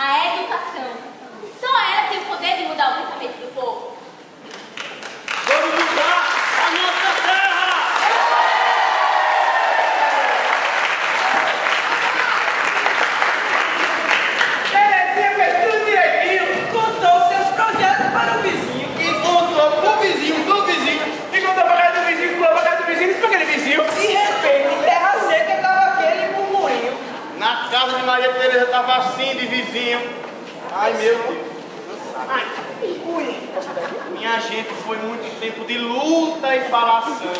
a educação. Só ela tem o poder de mudar o pensamento do povo. Vamos mudar a nossa terra! Terezinha fez tudo direitinho, contou seus projetos para o vizinho. E contou pro vizinho do vizinho. E contou pra casa do vizinho, pulou pra casa do vizinho, disse pra aquele vizinho. De repente, em terra seca, estava aquele murmurinho. Na casa de Maria Tereza tava assim de vizinho. Ai, meu Deus. Ai, Ui. minha gente, foi muito tempo de luta e falação.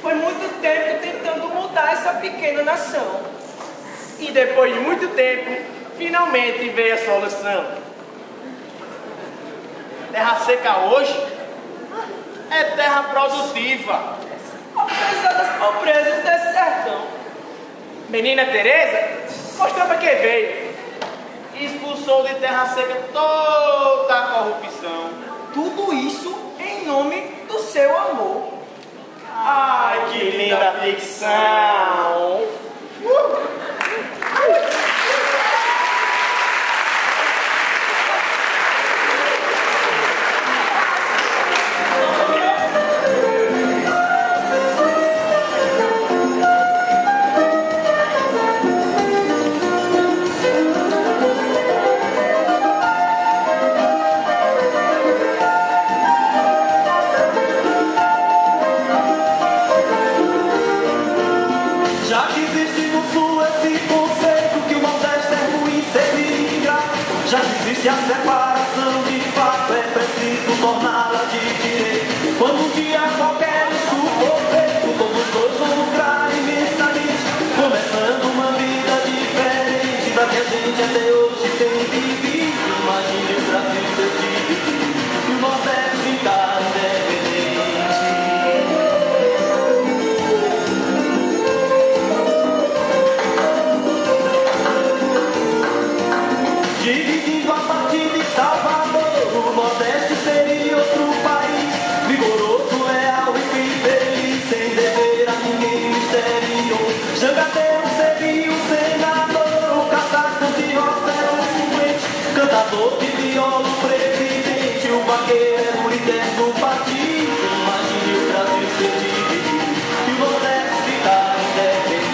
Foi muito tempo tentando mudar essa pequena nação. E depois de muito tempo, finalmente veio a solução. Terra seca hoje é terra produtiva. Apesar das pobrezas desse sertão, menina Tereza mostrou para que veio. Expulsou de terra seca toda a corrupção. Tudo isso em nome do seu amor. Ai, que linda ficção! Já que existe no sul esse conceito que o Nordeste é ruim ser imigrado, já que existe a separação de fato, é preciso torná-la de direito. Quando um dia qualquer isso for feito, todos dois vão lucrar imensamente, começando uma vida diferente da que a gente até hoje tem vivido. Imagine o Brasil ser dividido e o Nordeste ficar independente. Dividindo a partir de Salvador, o Nordeste seria outro país, vigoroso, leal e feliz, sem dever a ninguém no exterior. Jangadeiro seria o senador, o casaco de roça era o suplente, cantador de viola o presidente, o vaqueiro era o líder do partido. Imagine o Brasil ser dividido e o Nordeste ficar independente.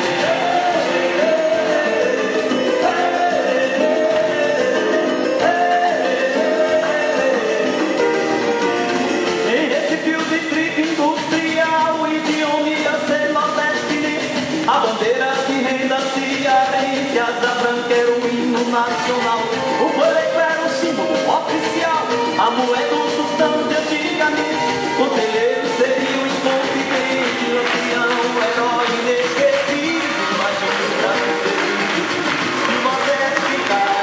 Industrial, o idioma ia ser nordestinense, a bandeira de renda cearense, a asa branca era o hino nacional, o boleto era o símbolo oficial, a moeda do sultão de antigamente, conselheiro seria o inconfidente, lampião, herói inesquecível. Imagina o Brasil ser dividido e o Nordeste ficar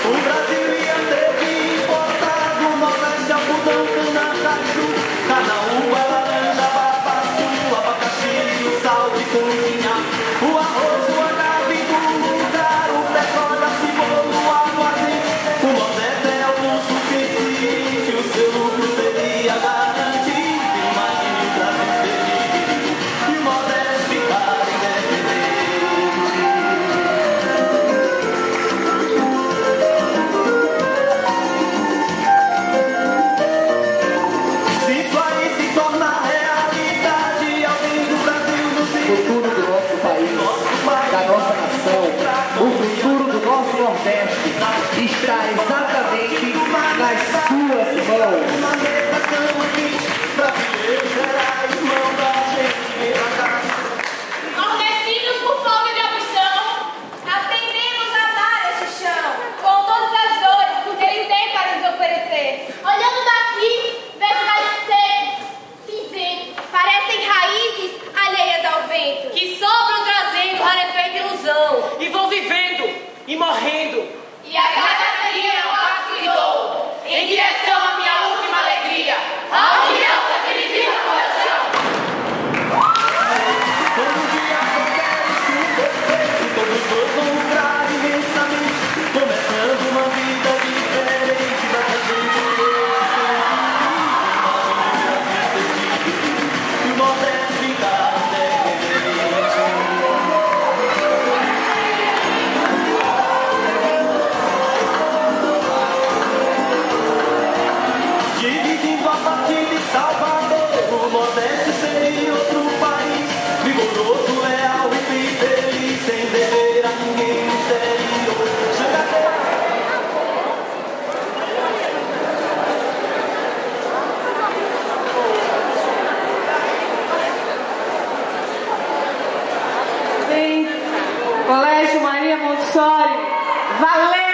o Brasil ia ter que importar do Nordeste algodão, cana-caju, cana-uva, laranja, babaçu, abacaxi, o sal de cozinhar, o arroz, o agave do lugar, o petróleo, a cebola, o aguardente. O Nordeste é autossuficiente, o seu lucro seria garantido. Imagine o Brasil ser dividido e o Nordeste ficar independente. Se isso aí se tornar realidade, alguém do Brasil nos O futuro do nosso país, da nossa nação, o futuro do nosso Nordeste está exatamente nas suas mãos. Uma mesa cama quente, brasileiro será irmão da gente. Vem pra cá. Nordestinos por falta de opção, aprendemos a amar este chão, com todas as dores que ele tem para nos oferecer. Olhando daqui, vejo galhos secos, cinzentos, parecem raízes alheias ao vento, Que sobram trazendo rarefeita ilusão e vão vivendo e morrendo. e a cada dia eu passo e dou, Em direção à minha última alegria, a união definitiva com o meu chão. Quando um dia qualquer isso for feito, todos dois vão lucrar imensamente, começando uma vida diferente da que a gente hoje tem vivido. Imagine história. Valeu!